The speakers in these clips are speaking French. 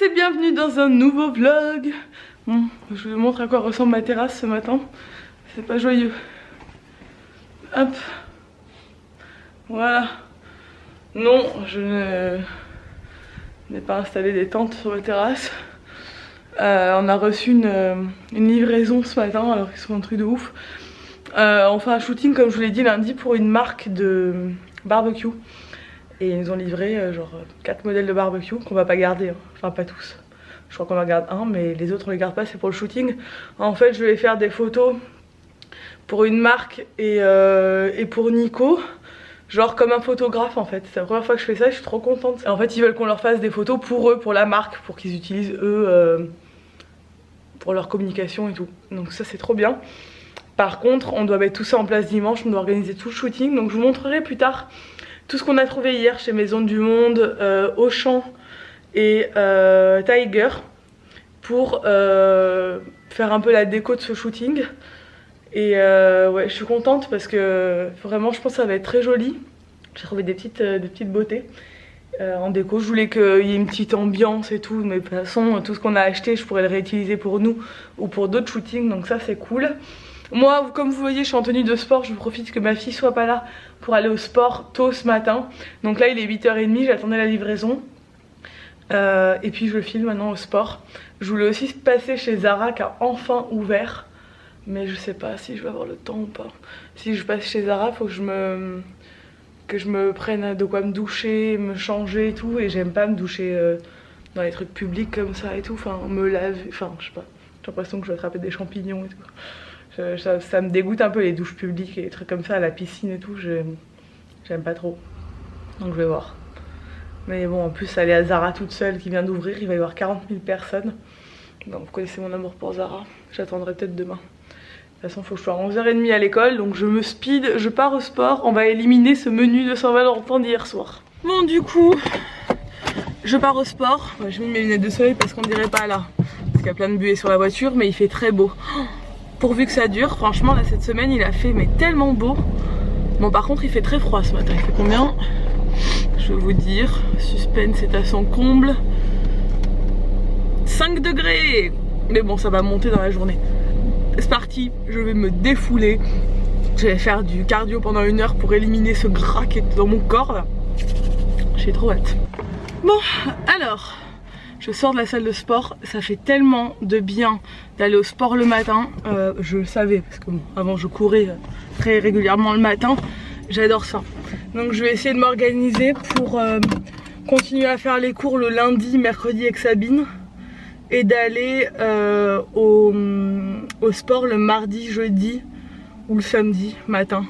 tous et bienvenue dans un nouveau vlog. Bon, je vous montre à quoi ressemble ma terrasse ce matin. C'est pas joyeux. Hop. Voilà. Non, je n'ai pas installé des tentes sur ma terrasse. On a reçu une livraison ce matin, alors qu'ils sont un truc de ouf. On fait un shooting comme je vous l'ai dit lundi pour une marque de barbecue. Et ils nous ont livré genre 4 modèles de barbecue qu'on va pas garder, hein. Enfin pas tous. Je crois qu'on en garde un, mais les autres on les garde pas, c'est pour le shooting. En fait je vais faire des photos pour une marque et pour Nico. Genre comme un photographe en fait. C'est la première fois que je fais ça, je suis trop contente. En fait ils veulent qu'on leur fasse des photos pour eux, pour la marque, pour qu'ils utilisent eux pour leur communication et tout. Donc ça c'est trop bien. Par contre on doit mettre tout ça en place dimanche, on doit organiser tout le shooting. Donc je vous montrerai plus tard tout ce qu'on a trouvé hier chez Maison du Monde, Auchan et Tiger pour faire un peu la déco de ce shooting. Et ouais, je suis contente parce que vraiment je pense que ça va être très joli. J'ai trouvé des petites beautés en déco. Je voulais qu'il y ait une petite ambiance et tout, mais de toute façon tout ce qu'on a acheté je pourrais le réutiliser pour nous ou pour d'autres shootings, donc ça c'est cool. Moi, comme vous voyez, je suis en tenue de sport, je profite que ma fille soit pas là pour aller au sport tôt ce matin. Donc là il est 8h30, j'attendais la livraison. Et puis je file maintenant au sport. Je voulais aussi passer chez Zara qui a enfin ouvert. Mais je sais pas si je vais avoir le temps ou pas. Si je passe chez Zara, faut que je me prenne de quoi me doucher, me changer et tout. Et j'aime pas me doucher dans les trucs publics comme ça et tout. Enfin, me laver, enfin je sais pas. J'ai l'impression que je vais attraper des champignons et tout. Ça me dégoûte un peu les douches publiques et les trucs comme ça, à la piscine et tout, j'aime pas trop. Donc je vais voir. Mais bon, en plus aller à Zara toute seule qui vient d'ouvrir, il va y avoir 40 000 personnes. Donc vous connaissez mon amour pour Zara, j'attendrai peut-être demain. De toute façon il faut que je sois à 11h30 à l'école, donc je me speed, je pars au sport. On va éliminer ce menu de Saint-Valentin d'hier soir. Bon du coup, je pars au sport. Ouais, j'ai mis mes lunettes de soleil parce qu'on dirait pas là. Parce qu'il y a plein de buées sur la voiture, mais il fait très beau. Pourvu que ça dure, franchement là cette semaine il a fait mais tellement beau. Bon par contre il fait très froid ce matin, il fait combien? Je vais vous dire, suspense est à son comble. 5 degrés. Mais bon ça va monter dans la journée. C'est parti, je vais me défouler. Je vais faire du cardio pendant 1 heure pour éliminer ce gras qui est dans mon corps là. J'ai trop hâte. Bon alors, je sors de la salle de sport, ça fait tellement de bien d'aller au sport le matin. Je le savais parce que bon, avant je courais très régulièrement le matin. J'adore ça. Donc je vais essayer de m'organiser pour continuer à faire les cours le lundi, mercredi avec Sabine. Et d'aller au sport le mardi, jeudi ou le samedi matin.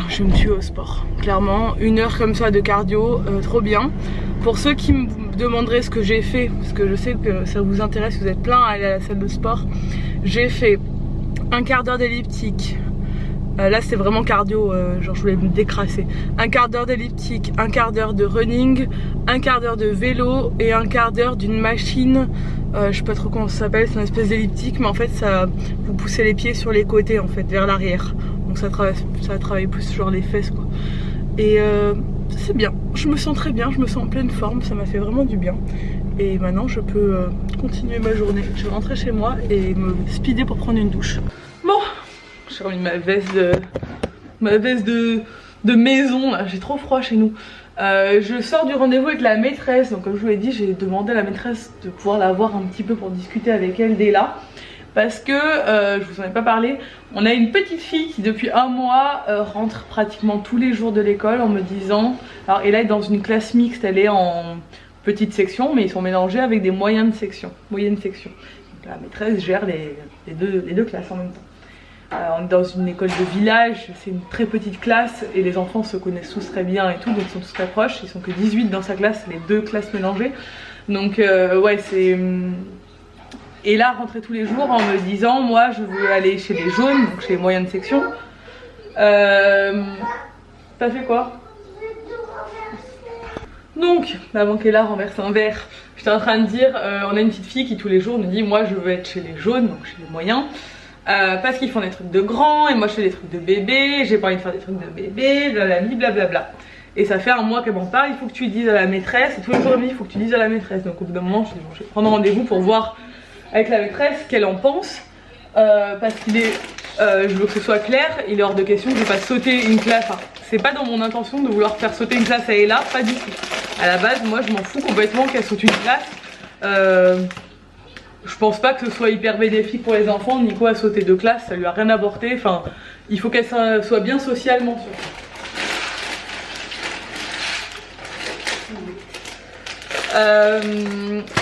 Je vais me tuer au sport, clairement. 1 heure comme ça de cardio, trop bien. Pour ceux qui me demanderaient ce que j'ai fait, parce que je sais que ça vous intéresse, vous êtes plein à aller à la salle de sport. J'ai fait 1 quart d'heure d'elliptique. Là c'est vraiment cardio, genre je voulais me décrasser. 1 quart d'heure d'elliptique, 1 quart d'heure de running, 1 quart d'heure de vélo et 1 quart d'heure d'une machine. Je sais pas trop comment ça s'appelle, c'est une espèce d'elliptique, mais en fait ça, vous poussez les pieds sur les côtés en fait, vers l'arrière. Donc ça travaille plus genre les fesses quoi. Et c'est bien, je me sens très bien, je me sens en pleine forme, ça m'a fait vraiment du bien. Et maintenant je peux continuer ma journée. Je vais rentrer chez moi et me speeder pour prendre une douche. Bon, j'ai remis ma veste de maison là, j'ai trop froid chez nous. Je sors du rendez-vous avec la maîtresse, donc comme je vous l'ai dit, j'ai demandé à la maîtresse de pouvoir la voir un petit peu pour discuter avec elle dès là. Parce que, je vous en ai pas parlé, on a une petite fille qui depuis 1 mois rentre pratiquement tous les jours de l'école en me disant... Alors elle est dans une classe mixte, elle est en petite section, mais ils sont mélangés avec des moyennes sections. Donc la maîtresse gère les deux classes en même temps. On est dans une école de village, c'est une très petite classe et les enfants se connaissent tous très bien et tout, donc ils sont tous très proches. Ils sont que 18 dans sa classe, les 2 classes mélangées. Donc ouais c'est... Et là rentrer tous les jours en me disant moi je veux aller chez les jaunes, donc chez les moyennes sections. T'as fait quoi? Donc, avant qu'elle a renversé un verre, j'étais en train de dire, on a une petite fille qui tous les jours nous dit moi je veux être chez les jaunes, donc chez les moyens. Parce qu'ils font des trucs de grands et moi je fais des trucs de bébé, j'ai pas envie de faire des trucs de bébé, blablabla, blablabla. Et ça fait un mois qu'elle m'en parle, il faut que tu dises à la maîtresse, et tous les jours il faut que tu dises à la maîtresse. Donc au bout d'un moment je dis bon, je vais prendre rendez-vous pour voir avec la maîtresse ce qu'elle en pense. Parce qu'il est, je veux que ce soit clair, il est hors de question que je fasse sauter une classe. Enfin, c'est pas dans mon intention de vouloir faire sauter une classe à Ella, pas du tout. À la base, moi je m'en fous complètement qu'elle saute une classe. Je pense pas que ce soit hyper bénéfique pour les enfants. Nico a sauté 2 classes, ça lui a rien apporté. Enfin, il faut qu'elle soit bien socialement surtout.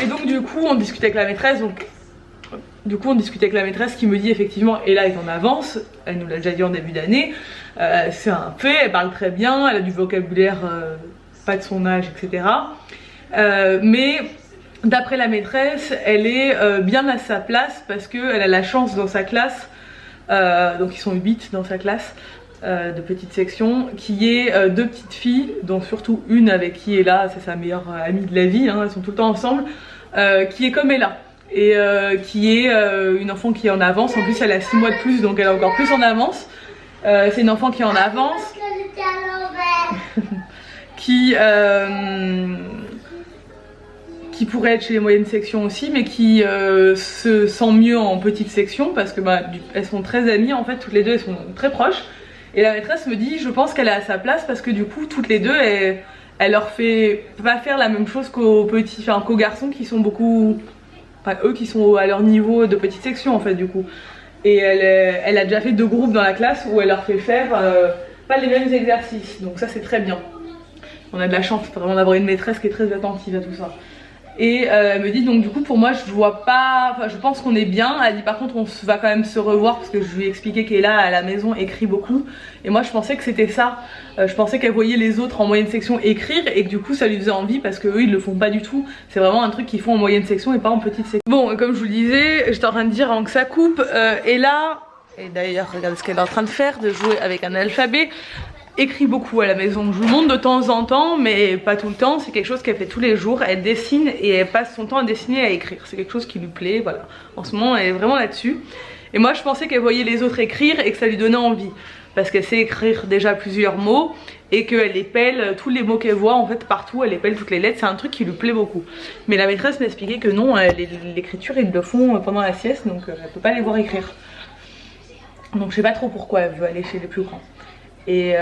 Et donc du coup on discute avec la maîtresse. Qui me dit effectivement Ella est en avance. Elle nous l'a déjà dit en début d'année. C'est un fait, elle parle très bien, elle a du vocabulaire pas de son âge, etc. Mais d'après la maîtresse, elle est bien à sa place parce qu'elle a la chance dans sa classe, donc ils sont 8 dans sa classe de petite section, qui est 2 petites filles, dont surtout une avec qui Ella, c'est sa meilleure amie de la vie, hein, elles sont tout le temps ensemble, qui est comme Ella. Et qui est une enfant qui est en avance. En plus elle a 6 mois de plus, donc elle est encore plus en avance. C'est une enfant qui est en avance, qui pourrait être chez les moyennes sections aussi, mais qui se sent mieux en petite section parce que elles sont très amies en fait, toutes les deux elles sont très proches. Et la maîtresse me dit je pense qu'elle est à sa place parce que du coup toutes les deux elle leur fait pas faire la même chose qu'aux petits, enfin qu'aux garçons qui sont beaucoup, enfin eux qui sont à leur niveau de petite section en fait du coup. Et elle a déjà fait 2 groupes dans la classe où elle leur fait faire pas les mêmes exercices, donc ça c'est très bien. On a de la chance vraiment d'avoir une maîtresse qui est très attentive à tout ça. Et elle me dit donc du coup pour moi je vois pas, enfin je pense qu'on est bien. Elle dit par contre on va quand même se revoir parce que je lui ai expliqué qu'elle est là à la maison écrit beaucoup. Et moi je pensais que c'était ça, je pensais qu'elle voyait les autres en moyenne section écrire et que du coup ça lui faisait envie parce que eux ils le font pas du tout. C'est vraiment un truc qu'ils font en moyenne section et pas en petite section. Bon comme je vous le disais, j'étais en train de dire avant que ça coupe, et là, et d'ailleurs regardez ce qu'elle est en train de faire, de jouer avec un alphabet. Écrit beaucoup à la maison, je vous montre de temps en temps mais pas tout le temps, c'est quelque chose qu'elle fait tous les jours, elle dessine et elle passe son temps à dessiner et à écrire, c'est quelque chose qui lui plaît, voilà, en ce moment elle est vraiment là-dessus. Et moi je pensais qu'elle voyait les autres écrire et que ça lui donnait envie, parce qu'elle sait écrire déjà plusieurs mots et qu'elle épelle tous les mots qu'elle voit en fait partout, elle épelle toutes les lettres, c'est un truc qui lui plaît beaucoup. Mais la maîtresse m'expliquait que non, l'écriture ils le font pendant la sieste, donc elle peut pas les voir écrire. Donc je sais pas trop pourquoi elle veut aller chez les plus grands. Et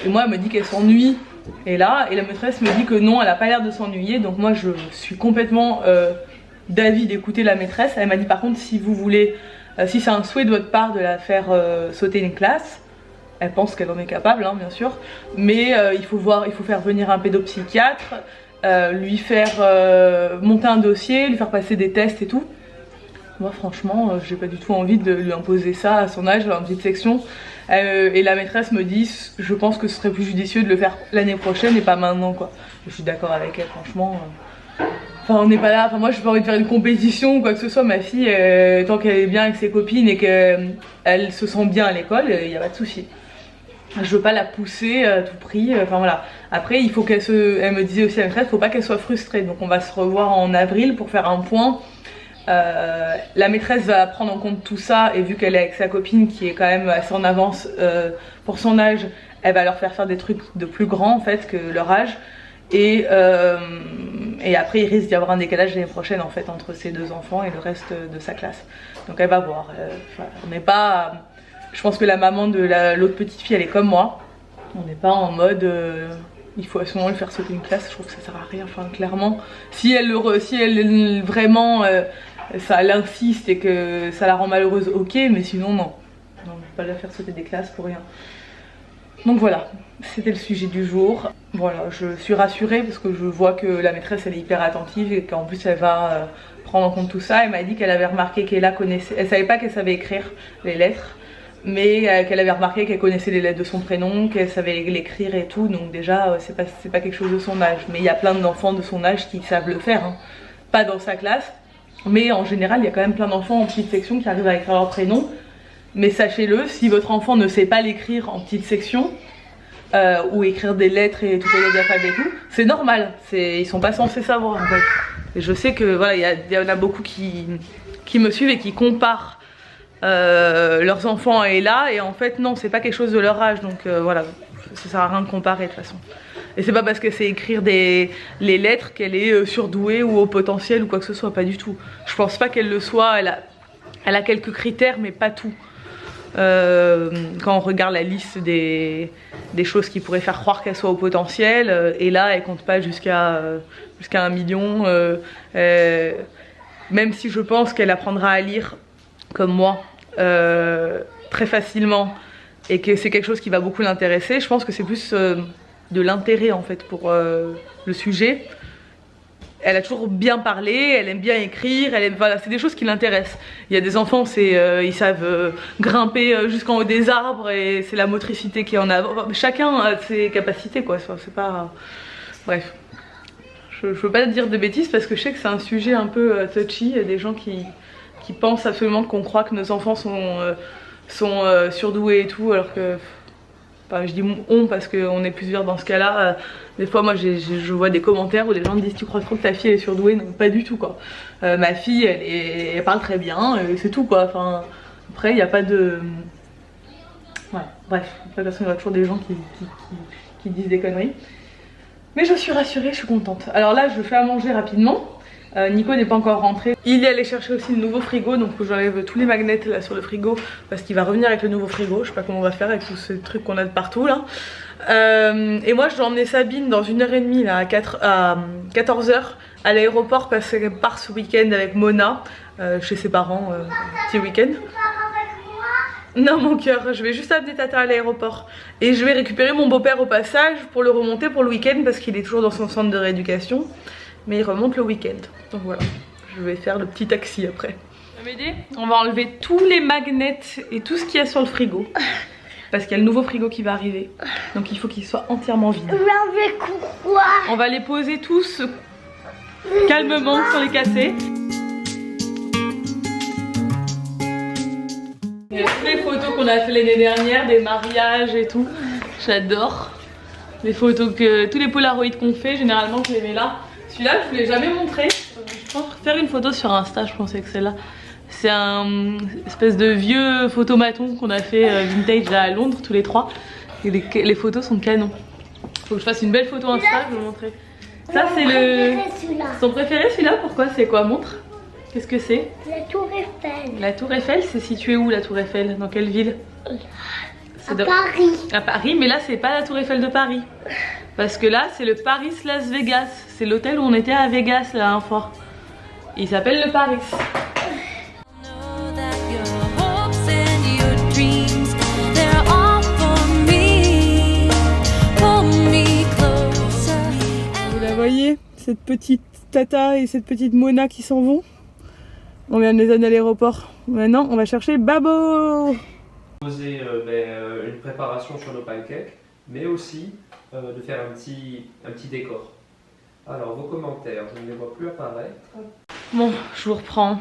moi elle me dit qu'elle s'ennuie et la maîtresse me dit que non, elle a pas l'air de s'ennuyer. Donc moi je suis complètement d'avis d'écouter la maîtresse. Elle m'a dit par contre si vous voulez, si c'est un souhait de votre part de la faire sauter une classe, elle pense qu'elle en est capable hein, bien sûr, mais il faut faire venir un pédopsychiatre, lui faire monter un dossier, lui faire passer des tests et tout. Moi franchement j'ai pas du tout envie de lui imposer ça à son âge en petite section. Et la maîtresse me dit je pense que ce serait plus judicieux de le faire l'année prochaine et pas maintenant quoi. Je suis d'accord avec elle franchement. Enfin on n'est pas là, enfin moi j'ai pas envie de faire une compétition ou quoi que ce soit. Ma fille tant qu'elle est bien avec ses copines et qu'elle se sent bien à l'école, il n'y a pas de souci. Je veux pas la pousser à tout prix, enfin voilà. Après il faut qu'elle elle me disait aussi la maîtresse, faut pas qu'elle soit frustrée. Donc on va se revoir en avril pour faire un point. La maîtresse va prendre en compte tout ça et vu qu'elle est avec sa copine qui est quand même assez en avance pour son âge, elle va leur faire des trucs de plus grands en fait que leur âge. Et après il risque d'y avoir un décalage l'année prochaine en fait entre ses 2 enfants et le reste de sa classe. Donc elle va voir. On n'est pas. Je pense que la maman de l'autre petite fille elle est comme moi. On n'est pas en mode il faut à ce moment lui faire sauter une classe. Je trouve que ça sert à rien. Enfin clairement, si elle vraiment ça l'insiste et que ça la rend malheureuse, ok, mais sinon non. Non, je vais pas la faire sauter des classes pour rien. Donc voilà, c'était le sujet du jour. Voilà, je suis rassurée parce que je vois que la maîtresse elle est hyper attentive et qu'en plus elle va prendre en compte tout ça. Elle m'a dit qu'elle avait remarqué qu'Ella connaissait, elle savait pas qu'elle savait écrire les lettres, mais qu'elle avait remarqué qu'elle connaissait les lettres de son prénom, qu'elle savait l'écrire et tout. Donc déjà c'est pas quelque chose de son âge, mais il y a plein d'enfants de son âge qui savent le faire hein. Pas dans sa classe, mais en général il y a quand même plein d'enfants en petite section qui arrivent à écrire leur prénom. Mais sachez-le, si votre enfant ne sait pas l'écrire en petite section ou écrire des lettres et toutes les lettres d'alphabet et tout, c'est normal, ils sont pas censés savoir en fait. Et je sais que voilà, il y en a beaucoup qui me suivent et qui comparent leurs enfants est là et en fait non, c'est pas quelque chose de leur âge, donc voilà, ça sert à rien de comparer de toute façon. Et c'est pas parce que c'est écrire les lettres qu'elle est surdouée ou au potentiel ou quoi que ce soit, pas du tout. Je pense pas qu'elle le soit, elle a quelques critères mais pas tout. Quand on regarde la liste des choses qui pourraient faire croire qu'elle soit au potentiel, et là elle compte pas jusqu'à 1 million, même si je pense qu'elle apprendra à lire comme moi très facilement et que c'est quelque chose qui va beaucoup l'intéresser. Je pense que c'est plus de l'intérêt en fait pour le sujet. Elle a toujours bien parlé, elle aime bien écrire, voilà, c'est des choses qui l'intéressent. Il y a des enfants, ils savent grimper jusqu'en haut des arbres et c'est la motricité qui est en avant. Enfin, chacun a ses capacités quoi, c'est pas... Bref. Je veux pas dire de bêtises parce que je sais que c'est un sujet un peu touchy. Il y a des gens qui pensent absolument qu'on croit que nos enfants sont surdoués et tout, alors que... Enfin, je dis on parce qu'on est plusieurs dans ce cas-là. Des fois, moi, je vois des commentaires où les gens me disent tu crois trop que ta fille est surdouée? Non, pas du tout quoi. Ma fille, elle parle très bien, c'est tout quoi. Enfin, après, il n'y a pas de... Ouais, bref, de toute façon, il y a toujours des gens qui disent des conneries. Mais je suis rassurée, je suis contente. Alors là, je fais à manger rapidement. Nico n'est pas encore rentré. Il est allé chercher aussi le nouveau frigo, donc j'enlève tous les magnets là sur le frigo parce qu'il va revenir avec le nouveau frigo. Je sais pas comment on va faire avec tous ces trucs qu'on a de partout là. Et moi je dois emmener Sabine dans 1h30 là, à 14h à l'aéroport parce qu'elle part ce week-end avec Mona chez ses parents, petit week-end. Non mon cœur, je vais juste amener Tata à l'aéroport et je vais récupérer mon beau-père au passage pour le remonter pour le week-end parce qu'il est toujours dans son centre de rééducation. Mais il remonte le week-end. Donc voilà, je vais faire le petit taxi après. Tu vas m'aider? On va enlever tous les magnets et tout ce qu'il y a sur le frigo. Parce qu'il y a le nouveau frigo qui va arriver. Donc il faut qu'il soit entièrement vide. On va les poser tous calmement sans les casser. Il y a toutes les photos qu'on a fait l'année dernière, des mariages et tout. J'adore. Les photos tous les polaroids qu'on fait, généralement je les mets là. Celui-là, je ne vous l'ai jamais montré. Je pense faire une photo sur Insta, je pensais que c'est là. C'est un espèce de vieux photomaton qu'on a fait vintage là à Londres, tous les trois. Et les photos sont canons. Faut que je fasse une belle photo Insta, je vais vous montrer. Ça, c'est son préféré celui-là. Pourquoi? C'est quoi? Montre. Qu'est-ce que c'est? La Tour Eiffel. La Tour Eiffel, c'est situé où la Tour Eiffel? Dans quelle ville? À Paris. À Paris, mais là, c'est pas la Tour Eiffel de Paris. Parce que là, c'est le Paris Las Vegas. C'est l'hôtel où on était à Vegas la dernière fois. Il s'appelle le Paris. Vous la voyez, cette petite Tata et cette petite Mona qui s'en vont. On vient de les amener à l'aéroport. Maintenant, on va chercher Babo. Poser une préparation sur nos pancakes, mais aussi de faire un petit décor. Alors vos commentaires, je ne les vois plus apparaître. Bon, je vous reprends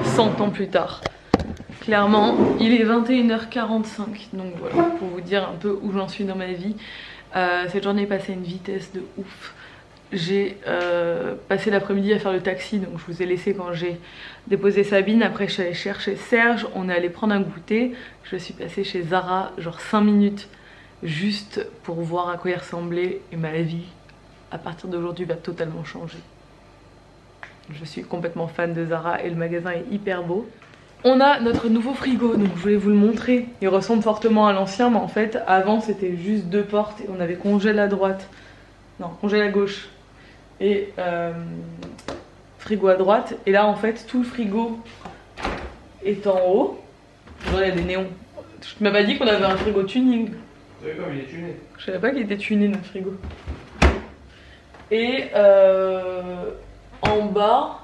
100 ans plus tard. Clairement, il est 21h45, donc voilà, pour vous dire un peu où j'en suis dans ma vie. Cette journée est passée à une vitesse de ouf. J'ai passé l'après-midi à faire le taxi, donc je vous ai laissé quand j'ai déposé Sabine. Après je suis allée chercher Serge, on est allé prendre un goûter. Je suis passée chez Zara genre 5 minutes juste pour voir à quoi il ressemblait. Et ma vie à partir d'aujourd'hui va totalement changer. Je suis complètement fan de Zara et le magasin est hyper beau. On a notre nouveau frigo, donc je voulais vous le montrer. Il ressemble fortement à l'ancien, mais en fait avant c'était juste 2 portes et on avait congèle à droite. Non, congèle à gauche. Et frigo à droite. Et là en fait tout le frigo est en haut. Voilà, il y a des néons. Tu m'as pas dit qu'on avait un frigo tuning. Vous savez comme il est tuné? Je savais pas qu'il était tuné notre frigo. Et en bas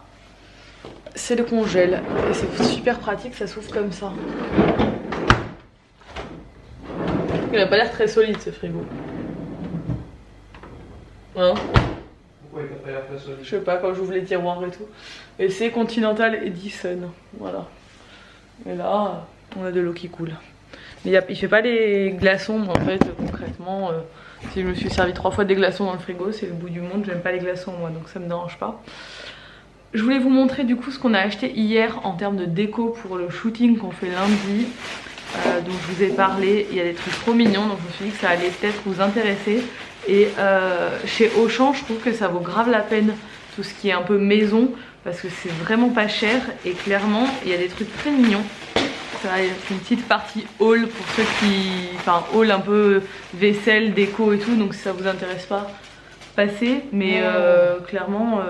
c'est le congèle. Et c'est super pratique, ça s'ouvre comme ça. Il a pas l'air très solide ce frigo. Hein? Pourquoi il t'a pas l'air très solide? Je sais pas, quand j'ouvre les tiroirs et tout. Et c'est Continental Edison. Voilà. Et là, on a de l'eau qui coule. Mais il fait pas les glaçons, mais en fait, concrètement, si je me suis servi 3 fois des glaçons dans le frigo, c'est le bout du monde. J'aime pas les glaçons, moi, donc ça me dérange pas. Je voulais vous montrer du coup ce qu'on a acheté hier en termes de déco pour le shooting qu'on fait lundi. Donc je vous ai parlé, il y a des trucs trop mignons, donc je me suis dit que ça allait peut-être vous intéresser. Et chez Auchan, je trouve que ça vaut grave la peine, tout ce qui est un peu maison, parce que c'est vraiment pas cher. Et clairement, il y a des trucs très mignons. Ça va être une petite partie haul pour ceux qui... Enfin, haul un peu vaisselle, déco et tout, donc si ça vous intéresse pas, passez. Mais clairement,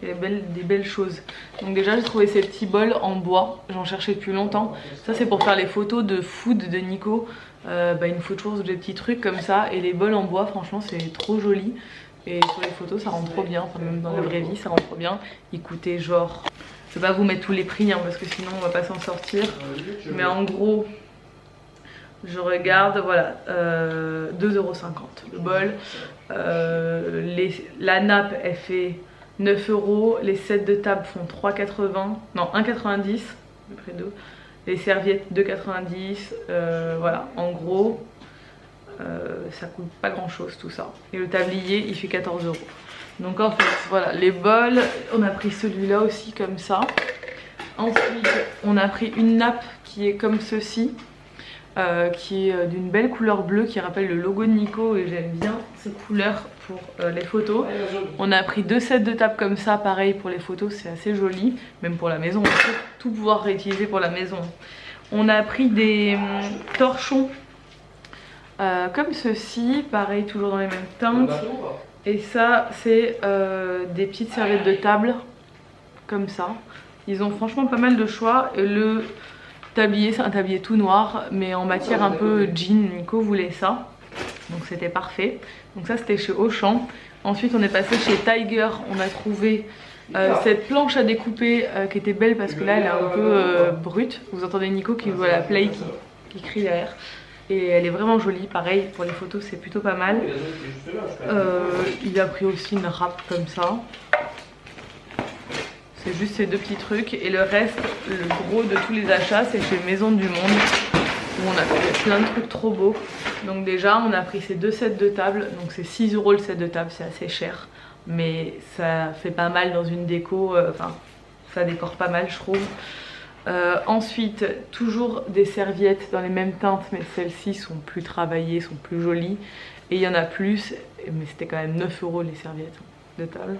il y a des belles choses. Donc déjà, j'ai trouvé ces petits bols en bois, j'en cherchais depuis longtemps. Ça, c'est pour faire les photos de food de Nico. Il me faut toujours des petits trucs comme ça. Et les bols en bois, franchement, c'est trop joli. Et sur les photos, ça rend trop bien. Enfin, même dans la vraie vie, ça rend trop bien. Il coûtait genre... Je vais pas vous mettre tous les prix hein, parce que sinon on va pas s'en sortir. Mais en gros, je regarde, voilà, 2,50 € le bol. La nappe, elle fait 9 €. Les sets de table font 3,80. Non, 1,90 €. Près d'eux. Les serviettes 2,90 €. Voilà, en gros, ça coûte pas grand chose tout ça. Et le tablier, il fait 14 €. Donc en fait, voilà, les bols, on a pris celui-là aussi comme ça. Ensuite, on a pris une nappe qui est comme ceci, qui est d'une belle couleur bleue, qui rappelle le logo de Nico, et j'aime bien ces couleurs pour les photos. On a pris 2 sets de table comme ça, pareil pour les photos, c'est assez joli, même pour la maison, on peut tout pouvoir réutiliser pour la maison. On a pris des torchons comme ceci, pareil, toujours dans les mêmes teintes. Et ça, c'est des petites serviettes de table, comme ça. Ils ont franchement pas mal de choix. Et le tablier, c'est un tablier tout noir, mais en matière un peu jean. Nico voulait ça, donc c'était parfait. Donc ça, c'était chez Auchan. Ensuite, on est passé chez Tiger. On a trouvé cette planche à découper qui était belle parce que là, elle est un peu brute. Vous entendez Nico qui voit la play qui crie derrière. Et elle est vraiment jolie, pareil pour les photos c'est plutôt pas mal. Il a pris aussi une râpe comme ça. C'est juste ces deux petits trucs. Et le reste, le gros de tous les achats, c'est chez Maison du Monde, où on a fait plein de trucs trop beaux. Donc déjà on a pris ces 2 sets de table, donc c'est 6 € le set de table, c'est assez cher. Mais ça fait pas mal dans une déco, enfin ça décore pas mal je trouve. Ensuite, toujours des serviettes dans les mêmes teintes, mais celles-ci sont plus travaillées, sont plus jolies. Et il y en a plus, mais c'était quand même 9 € les serviettes de table.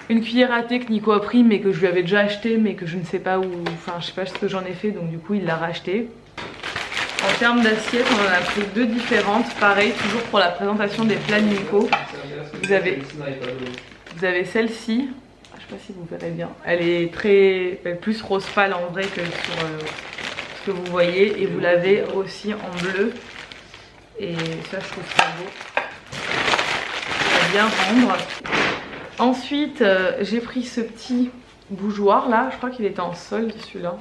Une cuillère à thé que Nico a pris, mais que je lui avais déjà acheté, mais que je ne sais pas où, enfin je sais pas ce que j'en ai fait, donc du coup il l'a racheté. En termes d'assiettes, on en a pris 2 différentes, pareil, toujours pour la présentation des plats de Nico. Vous avez celle-ci. Je sais pas si vous verrez bien. Elle est plus rose pâle en vrai que sur ce que vous voyez. Et vous l'avez aussi en bleu. Et ça, je trouve ça beau. Ça va bien rendre. Ensuite, j'ai pris ce petit bougeoir là. Je crois qu'il était en solde celui-là.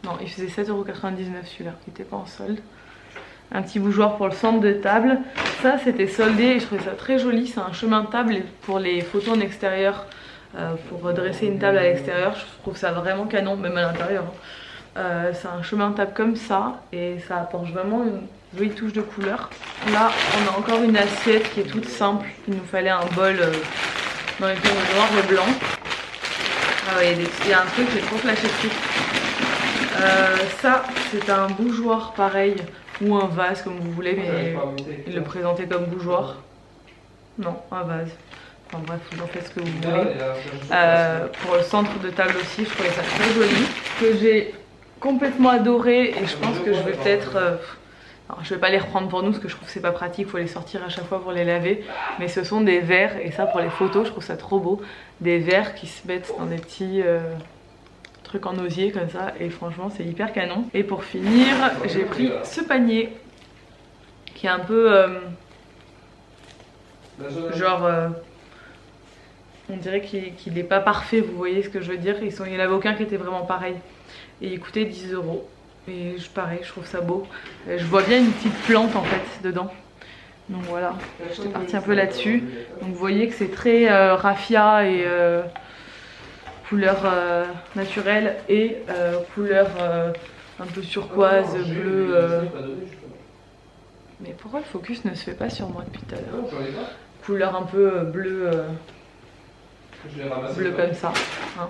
Non, il faisait 7,99 € celui-là. Il n'était pas en solde. Un petit bougeoir pour le centre de table. Ça, c'était soldé et je trouvais ça très joli. C'est un chemin de table pour les photos en extérieur. Pour redresser une table à l'extérieur, je trouve ça vraiment canon, même à l'intérieur. C'est un chemin de table comme ça et ça apporte vraiment une jolie touche de couleur. Là, on a encore une assiette qui est toute simple. Il nous fallait un bol dans les tons noir et blanc. Ah ouais, il y a un truc, j'ai trop flashé dessus. Ça, c'est un bougeoir pareil, ou un vase comme vous voulez, mais il le présentait comme bougeoir. Non, un vase. Enfin bref, vous en faites ce que vous voulez. Pour le centre de table aussi, je trouvais ça très joli. Que j'ai complètement adoré et je pense que je vais peut-être... je vais pas les reprendre pour nous parce que je trouve que c'est pas pratique, il faut les sortir à chaque fois pour les laver. Mais ce sont des verres et ça pour les photos, je trouve ça trop beau. Des verres qui se mettent dans des petits trucs en osier comme ça et franchement c'est hyper canon. Et pour finir, j'ai pris ce panier qui est un peu... on dirait qu'il n'est pas parfait, vous voyez ce que je veux dire. Il y en avait aucun qui était vraiment pareil. Et il coûtait 10 €. Et pareil, je trouve ça beau. Je vois bien une petite plante en fait dedans. Donc voilà, j'étais partie un peu là-dessus. Donc vous voyez que c'est très raffia et couleur naturelle et couleur un peu turquoise, bleu. Mais pourquoi le focus ne se fait pas sur moi depuis tout à l'heure? Couleur un peu bleu. bleu comme ça. Hein.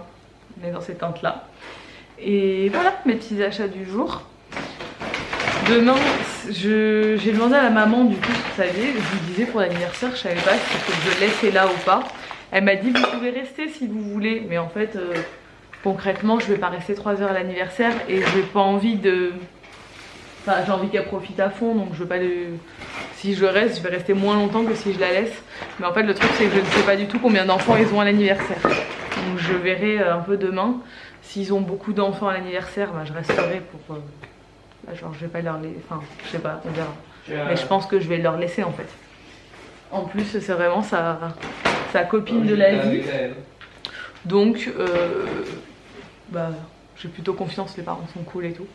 On est dans ces teintes là. Et voilà mes petits achats du jour. Demain, j'ai demandé à la maman du coup, vous savez, je lui disais pour l'anniversaire, je savais pas si je le laissais là ou pas. Elle m'a dit vous pouvez rester si vous voulez, mais en fait concrètement je vais pas rester 3 heures à l'anniversaire et j'ai pas envie de... Enfin j'ai envie qu'elle profite à fond, donc je veux pas le... Si je reste, je vais rester moins longtemps que si je la laisse. Mais en fait le truc c'est que je ne sais pas du tout combien d'enfants ils ont à l'anniversaire. Donc je verrai un peu demain. S'ils ont beaucoup d'enfants à l'anniversaire, bah, je resterai pour... genre je vais pas leur laisser... Enfin je sais pas, on verra. Mais je pense que je vais leur laisser en fait. En plus c'est vraiment sa copine de la vie. Donc bah, j'ai plutôt confiance, les parents sont cool et tout.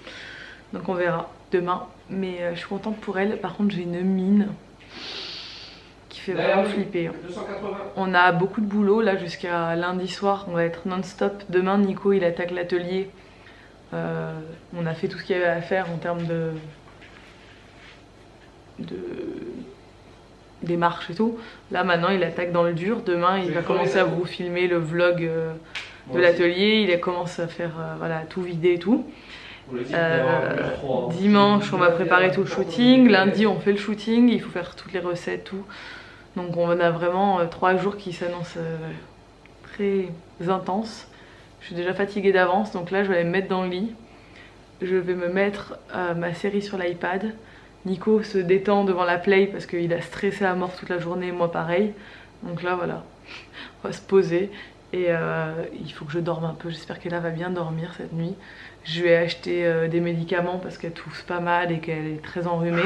Donc on verra demain. Mais je suis contente pour elle. Par contre j'ai une mine qui fait vraiment flipper. 280. On a beaucoup de boulot là jusqu'à lundi soir. On va être non-stop. Demain Nico il attaque l'atelier. On a fait tout ce qu'il y avait à faire en termes de démarche et tout. Là maintenant il attaque dans le dur. Demain il va commencer à vous filmer le vlog de l'atelier. Il commence à faire voilà, tout vider et tout. Dimanche on va préparer tout le shooting. Lundi on fait le shooting. Il faut faire toutes les recettes, tout. Donc on a vraiment 3 jours qui s'annoncent très intenses. Je suis déjà fatiguée d'avance, donc là je vais aller me mettre dans le lit. Je vais me mettre ma série sur l'iPad. Nico se détend devant la Play parce qu'il a stressé à mort toute la journée, moi pareil. Donc là voilà, on va se poser et il faut que je dorme un peu. J'espère qu'Ella va bien dormir cette nuit. Je vais acheter des médicaments parce qu'elle tousse pas mal et qu'elle est très enrhumée.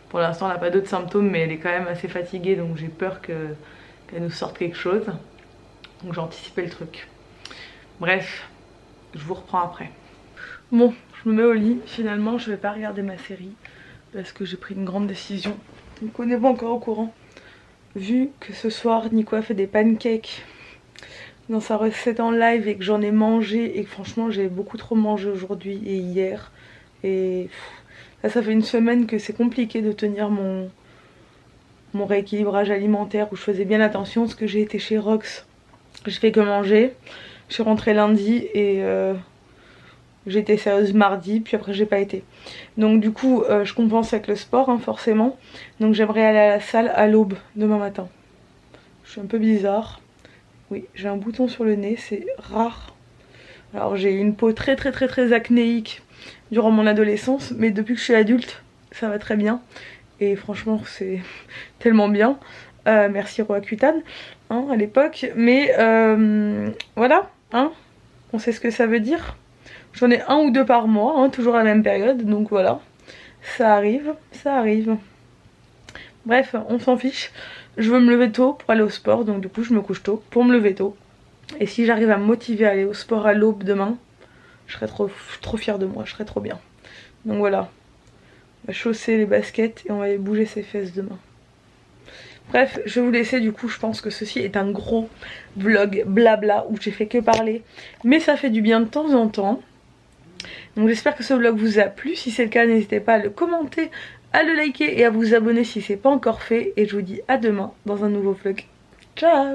Pour l'instant elle n'a pas d'autres symptômes mais elle est quand même assez fatiguée, donc j'ai peur qu'elle nous sorte quelque chose. Donc j'ai anticipé le truc. Bref, je vous reprends après. Bon, je me mets au lit. Finalement, je vais pas regarder ma série parce que j'ai pris une grande décision. Nico n'est pas encore au courant. Vu que ce soir, Nico a fait des pancakes dans sa recette en live et que j'en ai mangé et que franchement, j'ai beaucoup trop mangé aujourd'hui et hier. Et là, ça fait une semaine que c'est compliqué de tenir mon rééquilibrage alimentaire où je faisais bien attention parce que j'ai été chez Rox. Je fais que manger. Je suis rentrée lundi et j'ai été sérieuse mardi, puis après j'ai pas été. Donc du coup je compense avec le sport hein, forcément. Donc j'aimerais aller à la salle à l'aube demain matin. Je suis un peu bizarre. Oui, j'ai un bouton sur le nez, c'est rare. Alors j'ai eu une peau très acnéique durant mon adolescence, mais depuis que je suis adulte, ça va très bien. Et franchement c'est tellement bien. Merci Roaccutane hein, à l'époque. Mais voilà. Hein, on sait ce que ça veut dire. J'en ai 1 ou 2 par mois, hein, toujours à la même période, donc voilà. Ça arrive, ça arrive. Bref, on s'en fiche. Je veux me lever tôt pour aller au sport, donc du coup je me couche tôt pour me lever tôt. Et si j'arrive à me motiver à aller au sport à l'aube demain, je serai trop fière de moi, je serai trop bien. Donc voilà. On va chausser les baskets et on va aller bouger ses fesses demain. Bref, je vais vous laisser, du coup je pense que ceci est un gros vlog blabla où j'ai fait que parler. Mais ça fait du bien de temps en temps. Donc j'espère que ce vlog vous a plu. Si c'est le cas, n'hésitez pas à le commenter, à le liker et à vous abonner si c'est pas encore fait. Et je vous dis à demain dans un nouveau vlog. Ciao!